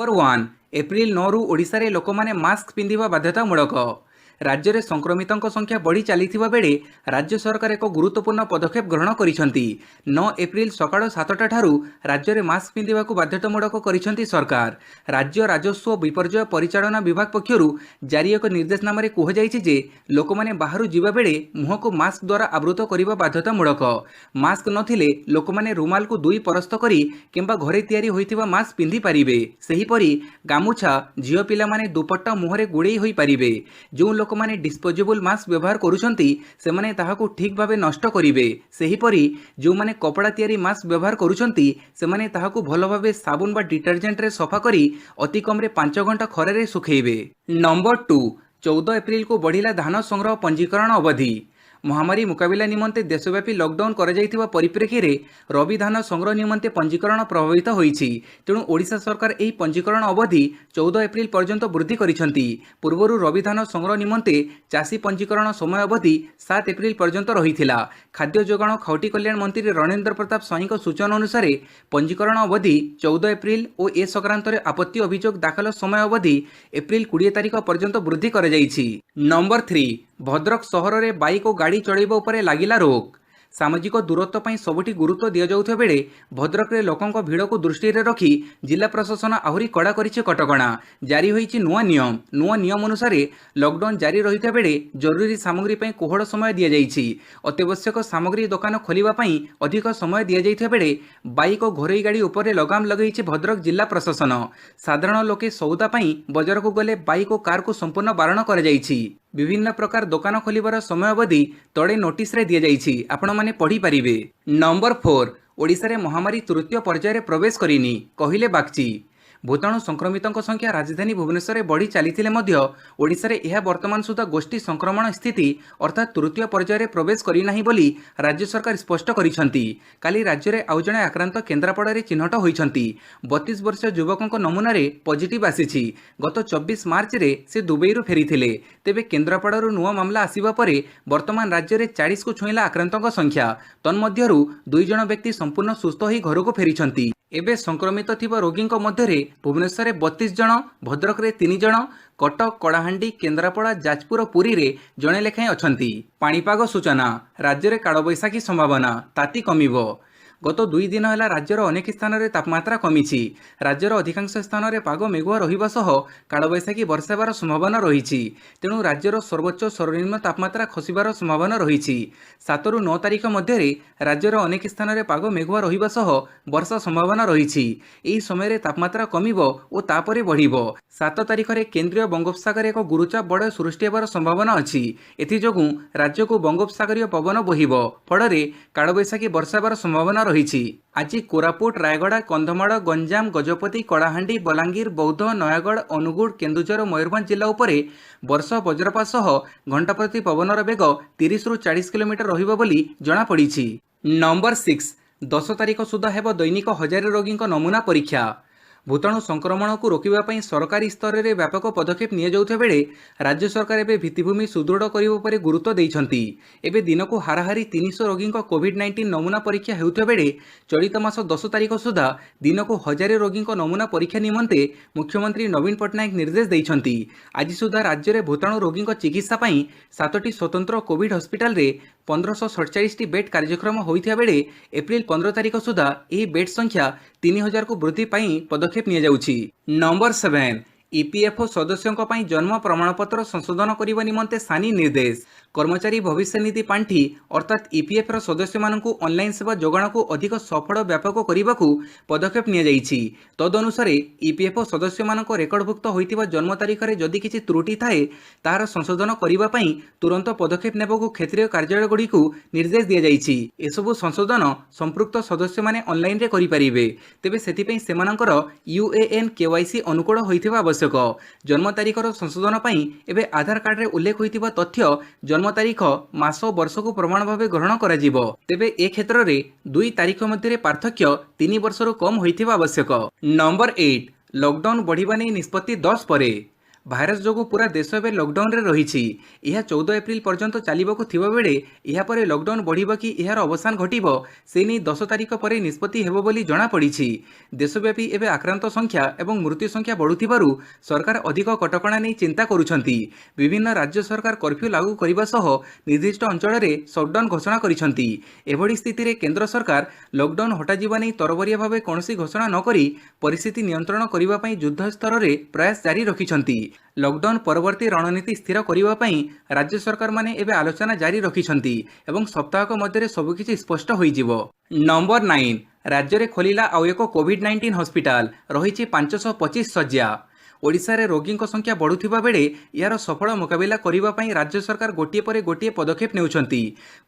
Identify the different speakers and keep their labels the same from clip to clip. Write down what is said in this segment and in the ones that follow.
Speaker 1: Number 1 April 9 रु ओडिशा रे लोकमाने mask पिंधिबा बाध्यतामूलक। राज्य में संक्रमितों संख्या बढ़ी चली बेले राज्य सरकार एक गुरुत्वपूर्ण पदक्षेप ग्रहण करिसेंती। 9 एप्रिल सकाळ 7टा ठारू राज्य में मास्क पिंधिबा बाध्यतामूलक करिसेंती सरकार। राज्य राजस्व विपर्यय परिचालना विभाग पक्षरु जारी एक निर्देशनामा कहुଯାଇଛି जे लोकमाने बाहरु जिबा बेले मुह को मास्क द्वारा आवृत करने बाध्यतामूलक। मास्क नथिले लोकमाने रुमाल को दुई परस्त करी किंबा घरे तैयारी होइतिबा मास्क पिंधि पारिबे। सेहीपरि गामुछा झियो पिला माने दुपट्टा मुहरे गुड़े होई पारिबे। जो लोक माने डिस्पोजेबल मास्क व्यवहार करुछंती सेमाने ताहाकू ठीक भावे नष्ट करिवे। सेहीपरि जो माने कपड़ा तैयारी मास्क व्यवहार करुछंती सेमाने ताहाकू भलो भावे साबुन बा डिटर्जेंट रे सफा करी अति कम रे 5 घंटा खरे रे सुखेइबे। नंबर 2 14 एप्रिल को बढ़िला धान संग्रह पंजीकरण अवधि। महामारी मुकाबिला निमंते देशव्यापी लॉकडाउन कराଯାଇଥିବା परिप्रेक्षी रवि धान संग्रह निमंते पंजीकरण प्रभावित होईछि। तेणु ओडिशा सरकार एही पंजीकरण अवधि 14 एप्रिल पर्यंत वृद्धि करिसेंती। पूर्वरु रवि धान संग्रह निमंते चाषी पंजीकरण समय अवधि 7 एप्रिल पर्यंत रहिथिला। खाद्य जोगाण खाउटी कल्याण मंत्री रणेंद्र प्रताप स्वाईंको सूचना अनुसार पंजीकरण अवधि 14 एप्रिल और ए संक्रांत रे आपत्ति अभियोग दाखल समय अवधि एप्रिल 20 तारिख पर्यंत वृद्धि कराଯାଇଛି। नंबर 3 भद्रक सहर में बाइक और गाड़ी चलैबा उपरे लागिला रोक। सामाजिक दूरत्व पर सबुठी गुरुत्व दि जाउथबा बेले भद्रक रे लोकंक भिड़ को दृष्टि रे रखी जिला प्रशासन आहुरी कड़ा करिछि कटकणा। जारी होईछि नुआ नियम अनुसार लॉकडाउन जारी रहिता बेले जरूरी सामग्री पई कोहड़ समय दिया जाइछि। अत्यावश्यक सामग्री दुकान खोलिबा पई अधिक समय दिया जाइथा बेले बाइक और घरोई गाड़ी उपरे लगाम लगाइछि भद्रक जिला प्रशासन। साधारण लोके सौदा पई बजार को गले बाइक और कार को संपूर्ण बारण करा जाइछि। विभिन्न प्रकार दुकान खोलिबार समय अवधि तड़े नोटिस रे दिया जाइछि, आपण माने पढ़ी पारिबे। नंबर 4 ओडिशा रे महामारी तृतीय पर्याय रे प्रवेश करिनी कहिले बागची। भूताणु संक्रमितों संख्या राजधानी भुवनेश्वर में बढ़ी चली ओडिशा रे यह वर्तमान सुधा गोष्ठी संक्रमण स्थिति अर्थात तृतीय पर्याय प्रवेश करना बोली राज्य सरकार स्पष्ट करिसेंती। काली राज्य में आउ जणे आक्रांत केन्द्रापड़ा रे चिन्हट होइछंती। 32 वर्षीय युवकों नमूना रे पॉजिटिव आसीछि। गत 24 मार्च रे से दुबई रु फेरिथिले। तेबे केन्द्रापड़ारू नुआ मामला आसिबा परे वर्तमान राज्य में 40 को छुईला आक्रांतों संख्या। तन्मध्यरु 2 जण व्यक्ति संपूर्ण सुस्थ होई घर को फेरिछंती। एबे संक्रमित थिबा रोगींक मध्यरे भुवनेश्वर में 32 जण, भद्रक रे 3 जण, कटक, कलाहांडी, केन्द्रापड़ा, जाजपुर, पुरी रे जणे लेखाएं अछंती। पाणीपाग सूचना राज्य में कालबैशाखी संभावना ताती कमिबो। गत 2 दिन है राज्यर अनेक स्थान में तापमात्रा कमी। राज्यर अधिकांश स्थान में पाग मेघुआ रहिबा सह कालबैशाखी वर्षार संभावना रही। तेणु राज्यर सर्वोच्च सर्वनिम्न तापमात्रा खसिबार संभावना रही। 7 रु 9 तारिख मध्य राज्यर अनेक स्थान में पाग मेघुआ रहिबा सह वर्षा संभावना रही। यही समय तापमात्रा कमिबो और तापरे बढ़िबो। 7 तारिख में केंद्रीय बंगोपसागर एक गुरुचाप बड़ सृष्टि होबार संभावना अच्छी। एथिजोगु राज्य को बंगोपसागरीय पवन बोहिबो फल कालबैशाखी वर्षार संभावना रही। आज कोरापुट, रायगड़ा, कंधमाल, गंजाम, गजपति, कलाहांडी, बलांगीर, बौद्ध, नयागढ़, अनुगुड़, केन्दुझर, मयूरभंज जिला उपरे वर्षा वज्रपात सह घंटा प्रति पवनर बेग 30 रु 40 किलोमीटर रहिबो बोली जणा पड़िछि। नंबर 6 10 तारिख सुधा हेब दैनिक 1000 रोगींक नमूना परीक्षा। भूताणु संक्रमण को रोकने सरकारी स्तर में व्यापक पदक्षेप नियाजाउଥିବା बेले राज्य सरकार एवं भित्तिभूमि सुदृढ़ करने पर गुरुत्व देइछंती। एबे दिन को हाराहारी 300 रोगी कोविड-19 नमूना परीक्षा हेउଥିବା बेले चलित मास 10 तारिख सुधा दिन को 1000 रोगी नमूना परीक्षा निमंते मुख्यमंत्री नवीन पट्टनायक निर्देश देइछंती। आज सुधा राज्य में भूताणु रोगी चिकित्सा पई 7टी स्वतंत्र कोविड हॉस्पिटल रे 1547 बेड कार्यक्रम होइथिया बेले एप्रिल 15 तारिख सुधा यह बेड संख्या 3000 को वृद्धि पाई पदक्षेप निया जाउछि। नंबर 7 ईपीएफओ सदस्यों ପାଇଁ जन्म प्रमाणपत्र संशोधन करने निमंते सानी निर्देश। कर्मचारी भविष्य निधि पांठी अर्थात ईपीएफ सदस्य मानकु ऑनलाइन सेवा जोगाण को अधिक सफल व्यापक करने को पदक्षेप निया जाइछि। तदनुसार ईपीएफओ सदस्य मानक रेकर्डभुक्त होइतिबा जन्म तारिख में जदि किछि त्रुटि थाए तार संशोधन करने ପାଇଁ तुरंत पदक्षेप नेबाकू क्षेत्रीय कार्यालय गुड़ी को निर्देश दिया जाइछि। एसबु संशोधन संपृक्त सदस्य माने ऑनलाइन रे करि परिबे। तेबे सेति सेमानकर यूएएन केवाईसी अनुकूल होइतिबा आवश्यक। जन्म तारिखर संशोधन पई एबे आधार कार्ड रे उल्लेख होइतिबा तथ्य जन्म तारीख मास वर्ष को प्रमाण भाव ग्रहण करा जिवो। तेबे ए क्षेत्र रे 2 तारीख मध्य पार्थक्य 3 वर्ष कम होइतिबा आवश्यक। नंबर 8 लॉकडाउन बढ़िबा नै निष्पत्ति 10 परे। भाइरस जोगु पूरा देश एवं लॉकडाउन रे रही। यह 14 एप्रिल पर्यंत चलवाक थिबा बेले यापर लॉकडाउन बढ़िबो कि यार अवसान घटिबो से नहीं 10 तारिख पर निष्पत्ति हेबो बोली जणा पड़िछि। देशव्यापी एवं आक्रांत संख्या एवं मृत्यु संख्या बढ़ुथिबारु सरकार अधिक कटकणा नहीं चिंता करुछंती। विभिन्न राज्य सरकार कर्फ्यू लागू करने सह निर्दिष्ट अंचल में सटडाउन घोषणा करिसंती। एभଳି स्थिति केंद्र सरकार लॉकडाउन हटाजिबा नहीं तरबरिया भाव कौन घोषणा न करी परिस्थिति नियंत्रण करने पर युद्ध स्तर में प्रयास जारी रखिछंती। लॉकडाउन परवर्ती रणनीति स्थिर करने पर राज्य सरकार माने एबे आलोचना जारी रखिछंती एवं सप्ताहक मध्य सबकिछि स्पष्ट होइजिवो। नंबर 9 राज्य में खोलिला आउ एक कोविड-19 हॉस्पिटल रही 525 शज्या। ओडिशा रे रोगी संख्या बढ़ुथिबा बेले यार सफल मुकाबिला करिबा पई राज्य सरकार गोटिए पर गोटिए पदक्षेप नेउछंती।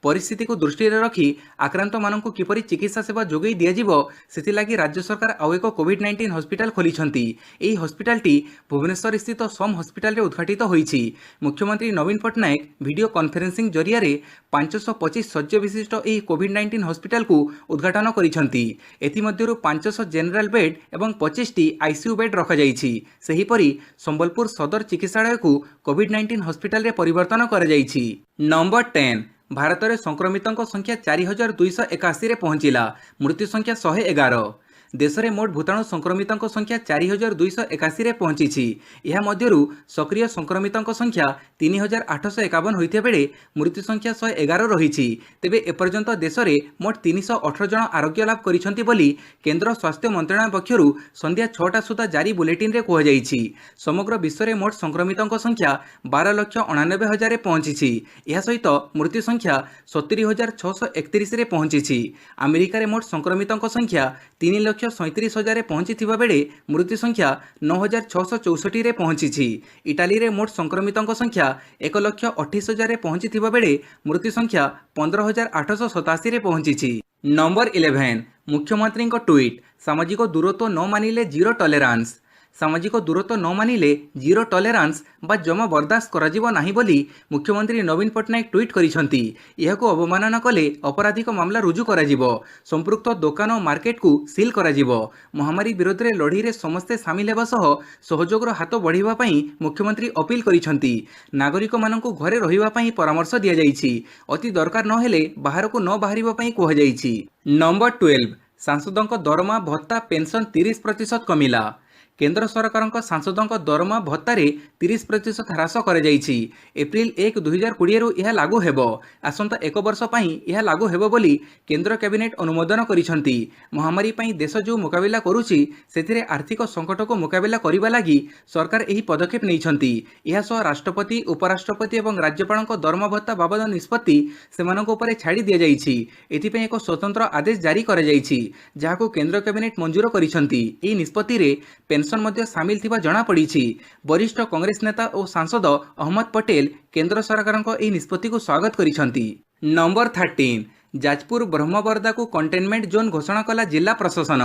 Speaker 1: परिस्थिति को दृष्टि रे रखी आक्रांत मानकु किपरि चिकित्सा सेवा जोगई दिया जिवो सेति लागि राज्य सरकार आउ एक कोविड-19 हॉस्पिटल खोलिछंती। एही हॉस्पिटलटी भुवनेश्वर स्थित सोम हॉस्पिटल रे उद्घाटित होईछि। मुख्यमंत्री नवीन पट्टनायक वीडियो कॉन्फ्रेंसिंग जरिया रे 525 शज्या विशिष्ट एही कोविड-19 हॉस्पिटल को उद्घाटन करिछंती। एथि मध्यरु 500 जनरल बेड एवं 25 टी आईसीयू बेड रखा जाईछि। सेहीपरि संबलपुर सदर चिकित्सालय को कोविड-19 हॉस्पिटल रे परिवर्तन करा जाईछि। नंबर 10 भारत में संक्रमितों संख्या 4281 रे पहुंचिला। मृत्यु संख्या 111। देश में मोट भूताणु संक्रमितों संख्या 4281 रे पहुंची। यह मध्यरु सक्रिय संक्रमितों संख्या 3851 होइते बेले मृत्यु संख्या 111 रही। तेबे एपर्यंत देश में मोट 318 जन आरोग्य लाभ करिसंती बोली केंद्र स्वास्थ्य मंत्रालय पक्षरु संध्या 6टा सुधा जारी बुलेटिन रे कहुଯାଇଛି। समग्र विश्व में मोट संक्रमितों संख्या 12,99,000 पहुंची। यह सहित मृत्यु संख्या 70,631 रे पहुंची। अमेरिका रे मोट संक्रमितों संख्या 3,37,000 पहुंची बेले मृत्यु संख्या 9,664 रे पहुंची। इटाली रे मोट संक्रमितों संख्या 1,28,000 पहुंची बेले मृत्यु संख्या 15,887 रे पहुंची। नंबर 11 मुख्यमंत्री ट्वीट सामाजिक दूरत्व न मानिले जीरो टॉलरेंस। सामाजिक दूरत्व न मानिले जीरो टॉलरेंस बा जमा बर्दाश्त कराजिबो नाही बोली मुख्यमंत्री नवीन पट्टनायक ट्वीट करिसंती। यहाको अवमानना कले अपराधिक मामला रुजु कराजिबो। संपृक्त दुकान और मार्केट को सील कराजिबो। महामारी विरोध में लड़ी रे समस्ते सामिल हेबा सह सहयोगर हाथ बढ़ाइबा पई मुख्यमंत्री अपील करिसंती। नागरिक माननकु घरे रहिबा पई परामर्श दिया जाइछि। अति दरकार न हेले बाहर को न बाहरिबा पई कहा जाइछि। नंबर 12 सांसदों दरमा भत्ता पेंशन 30% कमिला। केंद्र सरकार सांसदों दरमा भत्तारे 30% ह्रास कर एप्रिल 1, 2020 रु यह लागू हेबो। आसंता एक वर्ष पई यह लागू हेबो बोली केंद्र कैबिनेट अनुमोदन करिसंती। महामारी पई देश जो मुकाबिला करुछि सेथिरे आर्थिक संकट को मुकाबिला करिबा लागि सरकार एही पदक्षेप नैछंती। यह सह राष्ट्रपति उपराष्ट्रपति एवं राज्यपालक दरमा भत्ता बाबद निष्पत्ति सेमानक उपरे छाड़ी दिया जाइछि। एथिपई एक स्वतंत्र आदेश जारी करा जाइछि जाहाको केंद्र कैबिनेट मंजूर करिसंती। एही निष्पत्ति रे पेंशन मध्य सामिल थिबा जणा पड़िछि। वरिष्ठ कांग्रेस नेता और सांसद अहमद पटेल केंद्र सरकार एही निष्पत्ति को स्वागत करिसंती। नंबर 13 जाजपुर ब्रह्मबरदा को कंटेनमेंट जोन घोषणा कला जिला प्रशासन।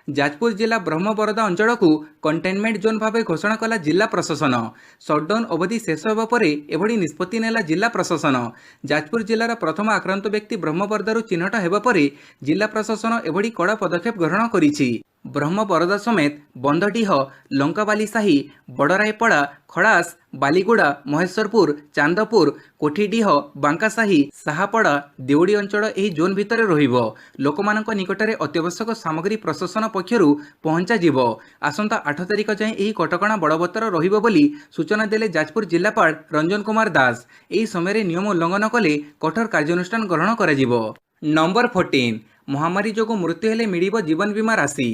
Speaker 1: जाजपुर जिला ब्रह्मबरदा अंचल को कंटेनमेंट जोन भाव घोषणा कला जिला प्रशासन। सटडाउन अवधि शेष होगा पर एभली निष्पत्ति नेला जिला प्रशासन। जाजपुर जिलार प्रथम आक्रांत व्यक्ति ब्रह्मबरदारू चिन्हट हेबा पर जिला प्रशासन एभली कड़ा पदक्षेप ग्रहण करिछि। ब्रह्मबरदा समेत बंधडीह, लंकाबालीसाही, बड़रायपड़ा, खड़ास, बालीगुड़ा, महेश्वरपुर, चांदपुर, कोठीडीह, बांकासाही, साहापड़ा, देउड़ी अंचल एही जोन भितर रहिबो। लोकमानक निकटरे अत्यावश्यक सामग्री प्रशासन पक्षरु पहुंचा जिवो। आसंता 8 तारिख जाए एही कटकणा बलवत्तर रहिबो बोली सूचना देले जाजपुर जिलापाल रंजन कुमार दास। एही समय नियम उल्लंघन कले कठोर कार्यानुष्ठान ग्रहण कराजिवो। नंबर 14 महामारी जोगु मृत्यु हेले मिलिबो जीवन बीमा राशि।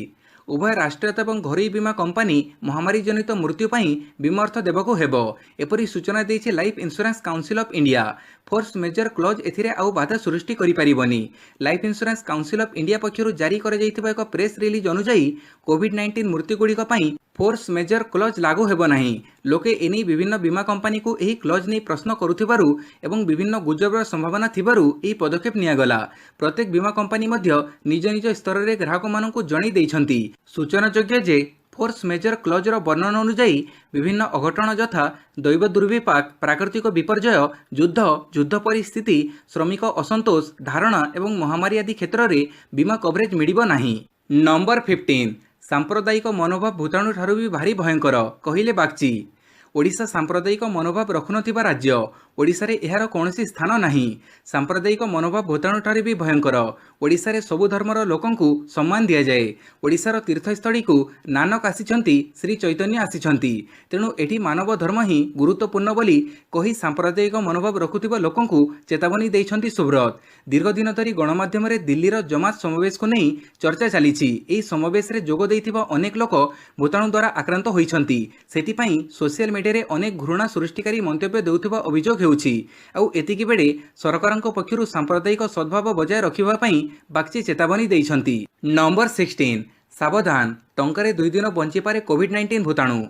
Speaker 1: उभय राष्ट्रीयता और घरोई बीमा कंपानी महामारी जनित मृत्यु पर बीमा अर्थ देवाक हेबो। एपरी सूचना देइछि life insurance council of India. Force majeure clause एथिरे आउ बाधा सृष्टि करि परिबनी। Life insurance council of India पक्षरु जारी करा जाइथिबा एक प्रेस रिलीज अनुसार कोविड-19 मृत्यु गुड़िक पई फोर्स मेजर क्लॉज लागू हेबो नाही। लोके एनी विभिन्न बीमा कंपानी को एही क्लॉज नहीं प्रश्न करुथिबारु एवं विभिन्न गुजबर संभावना थिबारु एही पदक्षेप नियागला। प्रत्येक बीमा कंपानी मध्य निज निज स्तर रे ग्राहक मानकु जणै दैछंती। सूचनायोग्य जे फोर्स मेजर क्लॉजर वर्णन अनुसार विभिन्न अघटन यथा दैव दुर्विपाक, प्राकृतिक विपर्यय, युद्ध परिस्थिति, श्रमिक असंतोष, धारणा एवं महामारी आदि क्षेत्र में बीमा कवरेज मिलिबो नाही। नंबर 15 सांप्रदायिक मनोभाव भूताणु ठारू भी भारी भयंकर कहिले बागची। ओडिशा सांप्रदायिक मनोभाव रखुनथिबा राज्य। ओडिशा रे एहार कौनसी स्थान नाही। सांप्रदायिक मनोभाव भूताणु ठारे भी भयंकर। ओडिशा रे सबु धर्मर लोकंकु सम्मान दिया जाए। ओडिशार तीर्थस्थळी को नानक आसिछंती, श्री चैतन्य आसिछंती। तेणु एठी मानव धर्म ही गुरुत्वपूर्ण बोली कही सांप्रदायिक मनोभाव रखुथिबा लोकंकु चेतावनी दैछंती सुब्रत। दीर्घ दिन धरी गणमाध्यम रे दिल्लीर जमात समावेश को नहीं चर्चा चलीछि। एही समावेश रे जोग दैथिबा अनेक लोक भूताणु द्वारा आक्रांत होइछंती। सेथिपई सोशल मीडिया रे अनेक घृणा सृष्टिकारी मंतव्य देउथिबा अभियोग हेउछि। आउ एतिकी बेडे सरकारक पक्षरु सांप्रदायिक सद्भाव बजाय रखिबा पई बागची चेतावनी दैछंती। नंबर 16 सावधान, टंकारे 2 दिन बंची पारे कोविड-19 भूताणु।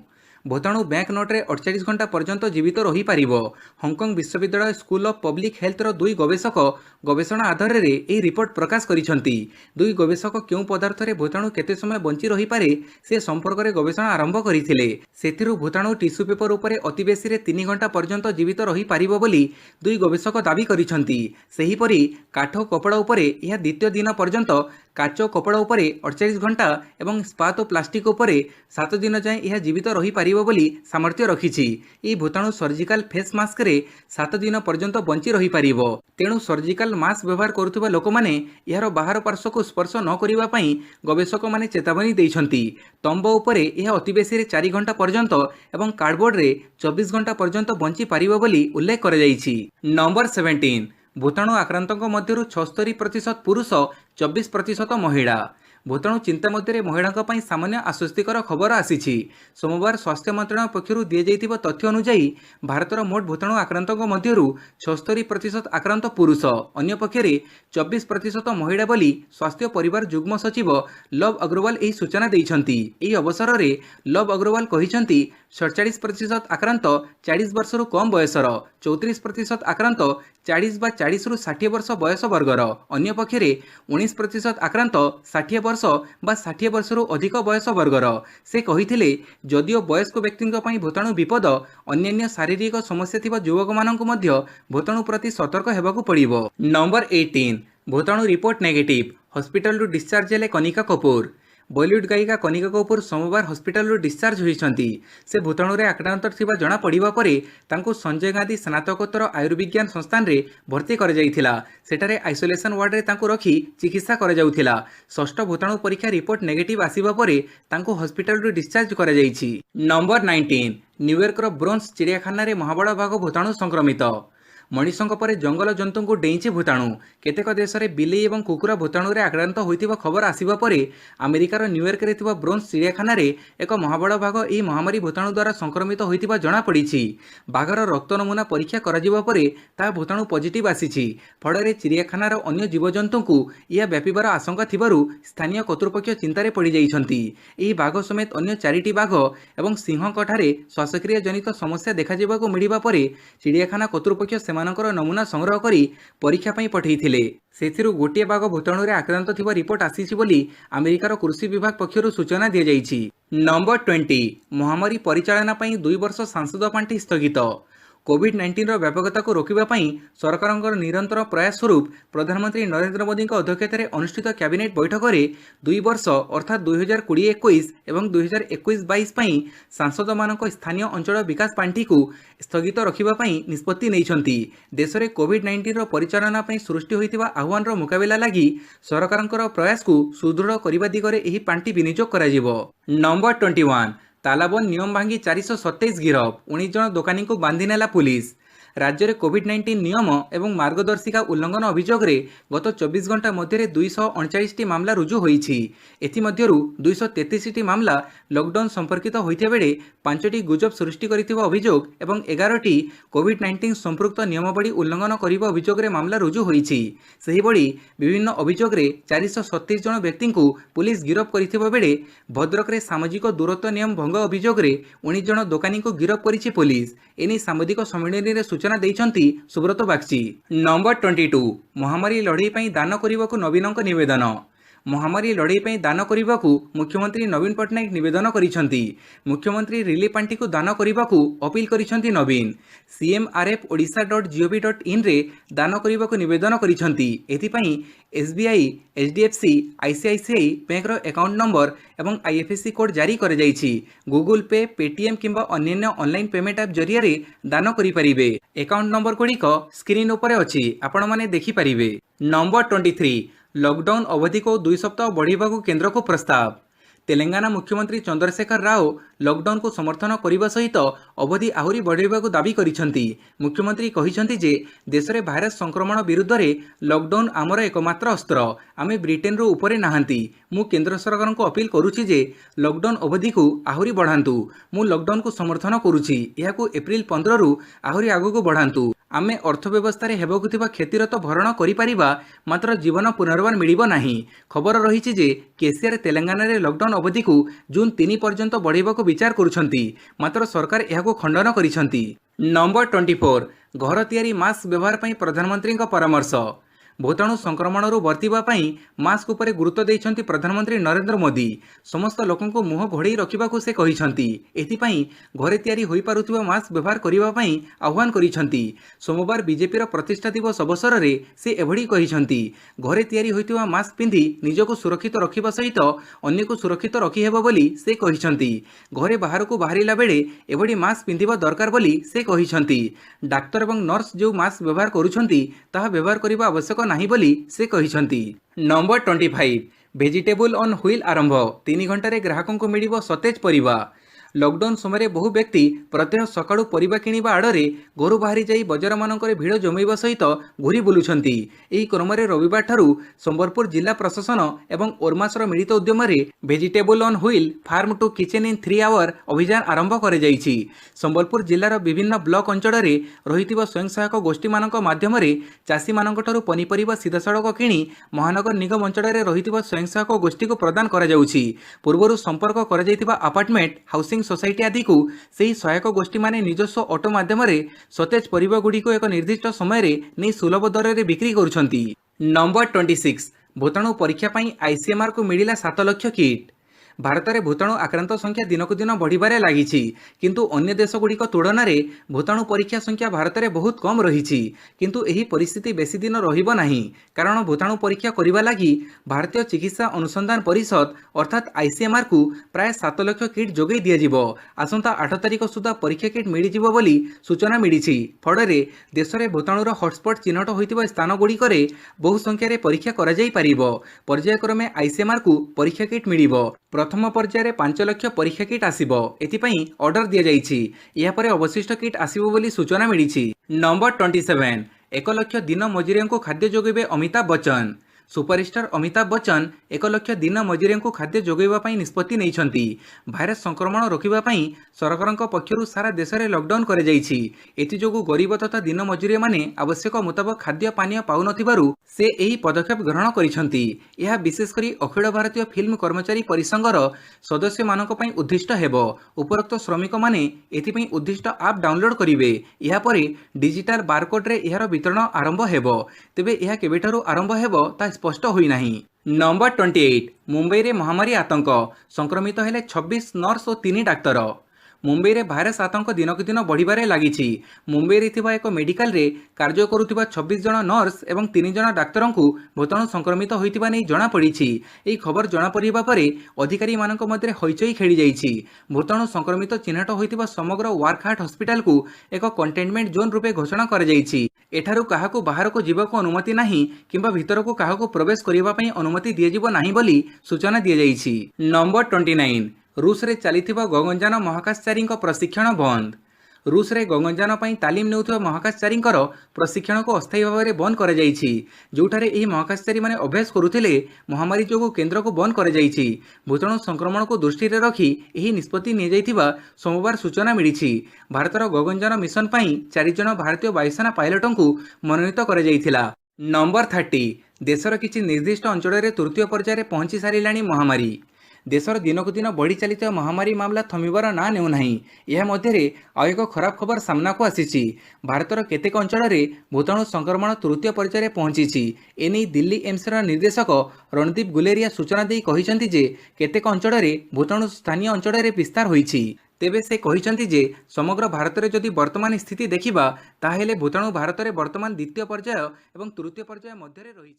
Speaker 1: भूताणु बैंक नोट्रे 48 घंटा पर्यंत जीवित रही पारिबो। हांगकांग विश्वविद्यालय स्कूल ऑफ पब्लिक हेल्थर 2 गवेषक गवेषणा आधार रे एही रिपोर्ट प्रकाश करिसंती। 2 गवेषक केउ पदार्थ रे भूताणु केते समय बंची रही पारे से संपर्क रे गवेषणा आरंभ करिथिले। सेथिरु भूताणु टिश्यू पेपर उपरे अति बेसी रे 3 घंटा पर्यंत जीवित रही पारिबो बोली 2 गवेषक दाबी करिसंती। सेही परि काठ कपड़ा उपरे यह द्वितीय दिन पर्यंत, काच कपड़ा उपरे 48 घंटा एवं स्पात और प्लास्टिक उपरे 7 दिन जाए यह जीवित रही पारिबो बोली सामर्थ्य रखिछि। ई भूताणु सर्जिकल फेस मास्क रे 7 दिन पर्यंत बंची रही पारिबो। तेणु सर्जिकल मास्क व्यवहार करुथिबा लोक माने यार बाहर पार्श्व को स्पर्श न करिबा पई गवेषक माने चेतावनी दैछंती। तंब उपरे यह अति बेसी रे 4 घंटा पर्यंत एवं कार्डबोर्ड रे 24 घंटा पर्यंत बंची पारिबो बोली उल्लेख कर जाइछि। नंबर 17 भूताणु आक्रांतक मध्यरु 76% पुरुष, 24% महिला। भूताणु चिंता मध्य महिला सामान्य आश्वस्तिकर खबर आसी। सोमवार स्वास्थ्य मंत्रालय पक्षर दिजाइथिबा तथ्य अनुसार भारतर मोट भूताणु आक्रांतक मध्यरु 76% आक्रांत पुरुष, अन्य पक्षरे 24% महिला बोली स्वास्थ्य परिवार जुग्म सचिव लव अग्रवाल एही सूचना दैछंती। एही अवसर रे लव अग्रवाल कहिसंती 47% आक्रांत 40 वर्षरु कम बयसर, 34% आक्रांत 40 बा 40 रु 60 वर्ष बयस वर्गर, अन्य पक्षरे 19% आक्रांत 60 वर्ष बा 60 वर्षरु अधिक बयस वर्गर। से कहिथिले जदिओ वयस्क व्यक्तिଙ୍କ ପାଇଁ भूताणु विपद, अन्यान्य शारीरिक समस्या थिबा युवक माननको मध्य भूताणु प्रति सतर्क हेबाकू पड़िबो। नंबर 18 भूताणु रिपोर्ट नेगेटिव, हॉस्पिटल रु डिस्चार्ज हेले कनिका कपूर। बॉलीवुड गायिका कनिका कपूर सोमवार हॉस्पिटल रु डिस्चार्ज होइछंती। से भूताणु रे आक्रांत थिबा जणा पड़िबा परे तांको संजय गांधी स्नातकोत्तर आयुर्विज्ञान संस्थान रे भर्ती कर जाइथिला। सेठारे आइसोलेशन वार्ड रे तांको रखी चिकित्सा कर जाउथिला। षष्ठ भूताणु परीक्षा रिपोर्ट नेगेटिव आसीबा परे तांको हॉस्पिटल रु डिस्चार्ज कर जाइछि। नंबर 19 न्यूयॉर्क रो ब्रोन्स चिड़ियाखाना रे महाबड़ बाघ भूताणु संक्रमित। मनीषों परे जंगल जंतु को डेईछि भूताणु। केतेक देश में बिलेई और कुकुरा भूताणु रे आक्रांत होइतिबा खबर आसिबा परे अमेरिकार न्यूयॉर्क रे थिबा ब्रोन्स चिड़ियाखाना रे एक महाबड़ बाघ एही महामारी भूताणु द्वारा संक्रमित होइतिबा जणा पड़िछि। बाघर रक्त नमूना परीक्षा कराजिबा परे ता भूताणु पॉजिटिव आसिछि। फଳରେ चिड़ियाखानार अन्य जीवजंतु को यह व्यापिबार आशंका थिबारु स्थानीय कर्तृपक्ष चिंतारे पड़ी जाइछंती। एही बाघ समेत अन्य 4टी बाघ एवं सिंहकठारे श्वासक्रिया जनित समस्या देखाजिबाकू मिलिबा परे चिड़ियाखाना कर्तृपक्ष सेमानकर नमूना संग्रह करी परीक्षा पई पठेइथिले। सेथिरु गोटिए बाघ भूताणु रे आक्रांत थिबा रिपोर्ट आसीछि बोली अमेरिकार कृषि विभाग पक्षरु सूचना दिया जाइछि। नंबर 20 महामारी परिचालना पई 2 वर्ष सांसद पांठी स्थगित। कोविड-19 व्यापकता को रोकवा सरकार निरंतर प्रयास स्वरूप प्रधानमंत्री नरेंद्र मोदी अध्यक्षतार अनुष्ठित कैबिनेट बैठक में 2 वर्ष अर्थात 2020-21 और 2021-22 सांसद मान स्थानीय अंचल विकास पांठी को स्थगित रखा निष्पत्ति नहीं। देश में कोविड-19 परिचालना सृष्टि होता आह्वान मुकाबला लगी सरकार प्रयास को सुदृढ़ करने दिगरे यह पांठी विनियोग कर। नंबर 21 तालाबंद नियम भांगी 427 गिरफ, 19 जन दोकानी को बांधि नेला पुलिस। राज्य में कोविड-19 नियम एवं मार्गदर्शिका उल्लंघन अभियोग रे गत 24 घंटा मध्य 239 मामला रुजु होईछि। एथिमध्यरु 233 मामला लॉकडाउन संपर्कित होइते बेले 5टी गुजब सृष्टि करिथिबा अभियोग एवं 11टी कोविड-19 संपृक्त नियमावली उल्लंघन करिबा अभियोग रे मामला रुजु होईछि। सही बड़ी विभिन्न अभियोग रे 427 जन व्यक्ति को पुलिस गिरफ करिथिबा बेले भद्रक रे सामाजिक दूरत्व नियम भंग अभियोग रे 19 जन दोकानी को गिरफ करिछि पुलिस। एनी साम्बादिक सम्मेलन रे सूचना दैछंती सुब्रत बागची। नंबर 22 महामारी लड़ई पई दान करने को नवीन निवेदन। महामारी लड़ाई ପାଇଁ ଦାନ କରିବାକୁ ମୁଖ୍ୟମନ୍ତ୍ରୀ ନବୀନ ପଟ୍ଟନାୟକ ନିବେଦନ କରିଛନ୍ତି। ମୁଖ୍ୟମନ୍ତ୍ରୀ ରିଲିଫ୍ ପାଣ୍ଠିକୁ ଦାନ କରିବାକୁ ଅପିଲ କରିଛନ୍ତି ନବୀନ। cmrf.odisha.gov.in ରେ ଦାନ କରିବାକୁ ନିବେଦନ କରିଛନ୍ତି। ଏଥିପାଇଁ SBI, HDFC, ICICI ବ୍ୟାଙ୍କର ଆକାଉଣ୍ଟ ନମ୍ବର ଏବଂ IFSC କୋଡ୍ ଜାରି କରାଯାଇଛି। ଗୁଗଲ ପେ, ପେଟିଏମ୍ କିମ୍ବା ଅନ୍ୟାନ୍ୟ ଅନଲାଇନ୍ ପେମେଣ୍ଟ ଆପ୍ ଜରିଆରେ ଦାନ କରିପାରିବେ। ଆକାଉଣ୍ଟ ନମ୍ବର ଗୁଡ଼ିକ ସ୍କ୍ରିନ୍ ଉପରେ ଅଛି, ଆପଣମାନେ ଦେଖିପାରିବେ। ନମ୍ବର 23 लॉकडाउन अवधि को 2 सप्ताह बढ़ाइबाकू केंद्र को प्रस्ताव। तेलंगाना मुख्यमंत्री चंद्रशेखर राव लॉकडाउन को समर्थन करने सहित अवधि आहरी बढ़ाइबाकू दाबी करिसेंती। मुख्यमंत्री कहिसेंती जे देश में भाइरस संक्रमण विरुद्ध रे लॉकडाउन आमर एकमात्र अस्त्र। आमे ब्रिटेन रो उपरे नाहंती। मु केंद्र सरकार को अपील करुछि जे लॉकडाउन अवधि को आहरी बढ़ांतु। मु लॉकडाउन को समर्थन करुछि। एहाकू एप्रिल 15 रु आहरी आगु बढ़ांतु। आमे अर्थव्यवस्था रे हेबाकू थिबा क्षतिर तो भरण करि परिबा, मात्र जीवन पुनर्बार मिलिबो नाही। खबर रहिछि जे केसीआर तेलंगाना रे लॉकडाउन अवधि को जून 3 पर्यंत बढ़ाइबाकू विचार करुछंती, मात्र सरकार एहाकू खंडन करिसंती। नंबर 24 घर तैयारी मास्क व्यवहार पई प्रधानमंत्री का परामर्श। भूताणु संक्रमण बर्तिबा पई मास्क उपरे गुरुत्व देइछंती प्रधानमंत्री नरेंद्र मोदी। समस्त लोकों को मुह घोड़े रखिबाकू से कहिछंती। एथिपई घरे तैयारी होई पारुथिबा मास्क व्यवहार करिबा पई आह्वान करिछंती। सोमवार बीजेपी रो प्रतिष्ठा दिवस अवसर रे से एभड़ी कहिछंती। घरे तैयारी होइतिबा मास्क पिंधि निजको सुरक्षित रखिबा सहित अन्य को सुरक्षित रखि हेबो बोली से कहिछंती। घरे बाहर को बाहरिला बेले एभड़ी मास्क पिंधिबा दरकार बोली से कहिछंती। डाक्टर एवं नर्स जो मास्क व्यवहार करुछंती ताहा व्यवहार करिबा आवश्यक नहीं बोली से कहिछंती। नंबर 25 वेजिटेबल ऑन व्हील आरंभ। 3 घंटे ग्राहकों को मिलिबो सतेज परिबा। लॉकडाउन समय बहु व्यक्ति प्रत्यह सकाळू परिबा किनिबा आड़े घर बाहरी जाई बजार मानकर भिड़ जमैबा सहित घूरी बुलुछंती। एही क्रमरे रविवार ठारू संबलपुर जिला प्रशासन एवं ओरमासर मिलित उद्यम vegetable on wheel farm to kitchen in 3 hour अभियान आरंभ करे जाइछि। संबलपुर जिलार विभिन्न ब्लॉक अंचल रे रहितिबा स्वयं सहायक गोष्ठी मानक माध्यम रे चासी मानक ठारू पनिपरिबा सीधा सड़क किणी महानगर निगम अंचल रे रहितिबा स्वयं सहायक गोष्ठी को प्रदान करा जाउछि। पूर्वरु संपर्क करा जाइतिबा अपार्टमेंट हाउसिंग सोसाइटी आदि को सही सहायक गोष्ठी माने निजस्व ऑटो माध्यम सतेज परिबा गुडी को एक निर्दिष्ट समय रे नै सुलभ दर रे बिक्री करुछंती। नंबर 26 भूताणु परीक्षा पई आईसीएमआर को मिलिला 7 लाख किट। भारत में भूताणु आक्रांत संख्या दिन को दिन बढ़िबारे लागिछि, किंतु अन्य देशगुड़िक तुलन में भूताणु परीक्षा संख्या भारत में बहुत कम रही। किंतु एही परिस्थिति बेसी दिन रहिबो नाही, कारण भूताणु परीक्षा करिबा लागि भारतीय चिकित्सा अनुसंधान परिषद अर्थात आईसीएमआर को प्राय 7 लाख किट जोगै दिया जिवो। आसंता 8 तारिख सुधा परीक्षा किट मिली जिवो बोली सूचना मिलिछि। फଳରେ देशरे भूताणुर हॉटस्पॉट चिन्हट होइतिबा स्थान गुड़िकरे बहु संख्यार परीक्षा करा जाई परिबो। पर्यायक्रमे आईसीएमआर को परीक्षा किट मिलिबो। प्रथम पर्यायर 5 लाख परीक्षा किट आसिबो। एथिपई ऑर्डर दिया जाइछि। या परे अवशिष्ट किट आसिबो बोली सूचना मिलिछि। नंबर 27 1 लाख दिन मजुरियों को खाद्य जोगेबे अमिताभ बच्चन। सुपरस्टार अमिताभ बच्चन 1 लाख दिन मजुरियों को खाद्य जोगेबा पई निष्पत्ति नैछंती। भाइरस संक्रमण रोकिबा पई सरकारक पक्षरु सारा देश में लॉकडाउन करे जाइछि। एथि जोगु गरीब तथा दिन मजुरिया माने आवश्यक मुताबक खाद्य पानीय पाउ नथिबारु से एही पदक्षेप ग्रहण करिसंती। यह विशेष करी अखिल भारतीय फिल्म कर्मचारी परिसंघर सदस्य मानक पई उद्दिष्ट हेबो। उपरोक्त श्रमिक माने एथिपई उद्दिष्ट ऐप डाउनलोड करिवे। या परे डिजिटल बारकोड रे एहार वितरण आरंभ हेबो। तेबे एहा केबेठारु आरंभ हेबो ता स्पष्ट होई नाही। नंबर 28 मुंबई रे महामारी आतंक। संक्रमित हेले 26 नर्स और 3 डाक्तर। मुंबई रे भाइरस आतंक दिन को दिन बढ़िबारे लागिछि। मुंबई रे थिबा एक मेडिकल रे कार्य करुथिबा 26 जन नर्स एवं 3 जन डाक्तरों को भूताणु संक्रमित होइतिबा नै जणा पड़िछि। एही खबर जणा पड़िबा परे अधिकारी मानक मध्य हईचई खेली जाइछि। भूताणु संक्रमित चिन्हट होइतिबा समग्र वार्कहाट हॉस्पिटल को एक कंटेनमेंट जोन रूपे घोषणा कर जाइछि। एठारु काहाकू बाहर को जीवाको अनुमति नाही किंबा भीतर को काहाकू प्रवेश करिबा पई अनुमति दियाजिबो नाही बोली सूचना दिया जाइछि। नंबर 29 रूस रे चलिथिबा गगनयान महाकाशचारी प्रशिक्षण बंद। रूस रे गगनयान पई तालीम नेउथिबा महाकाशचारी प्रशिक्षण को अस्थायी भाव में बंद कर जाइछि। जोठारे एही महाकाशचारी माने अभ्यास करुथिले महामारी जोगु केन्द्र को बंद कर जाइछि। भूताणु संक्रमण को दृष्टि रे रखी एही निष्पत्ति नि जाइथिबा सोमवार सूचना मिलिछि। भारतर गगनयान मिशन पई 4 जन भारतीय वायुसेना पायलटों को मनोनीत कर जाइथिला। नंबर 30 देशर किछि निर्दिष्ट अंचल रे तृतीय पर्यायर पहुंची सारिलाणी महामारी। देशर दिनकू दिन बढ़ी चली महामारी मामला थमिबार ना नेउनाही। यह मध्य आउ एक खराब खबर सामना को आसी। भारतर केतेक अंचल भूताणु संक्रमण तृतीय पर्यायर पहुंची। एने दिल्ली एम्सर निर्देशक रणदीप गुलेरिया सूचना दी कहिसेंति जे केतेक अंचल भूताणु स्थानीय अंचल विस्तार होईछि। तेबे से कहिसेंति जे समग्र भारत में जदि वर्तमान स्थिति देखिबा ताहेले भूताणु भारत में वर्तमान द्वितीय पर्याय एवं तृतीय पर्याय मध्य रही।